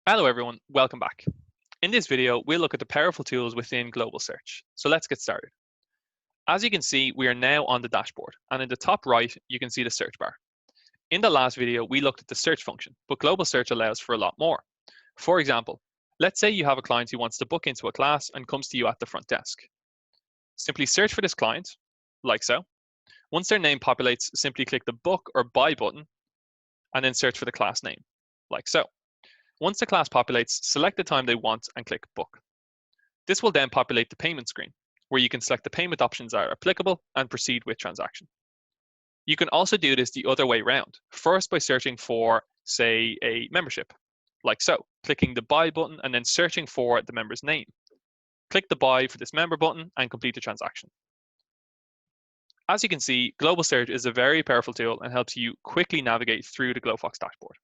Hello everyone, welcome back. In this video, we'll look at the powerful tools within global search. So let's get started. As you can see, we are now on the dashboard, and in the top right, you can see the search bar. In the last video, we looked at the search function, but global search allows for a lot more. For example, let's say you have a client who wants to book into a class and comes to you at the front desk. Simply search for this client, like so. Once their name populates, simply click the book or buy button, and then search for the class name, like so. Once the class populates, select the time they want and click Book. This will then populate the payment screen, where you can select the payment options that are applicable and proceed with transaction. You can also do this the other way around, first by searching for, say, a membership, like so, clicking the Buy button and then searching for the member's name. Click the Buy for this member button and complete the transaction. As you can see, Global Search is a very powerful tool and helps you quickly navigate through the Glofox dashboard.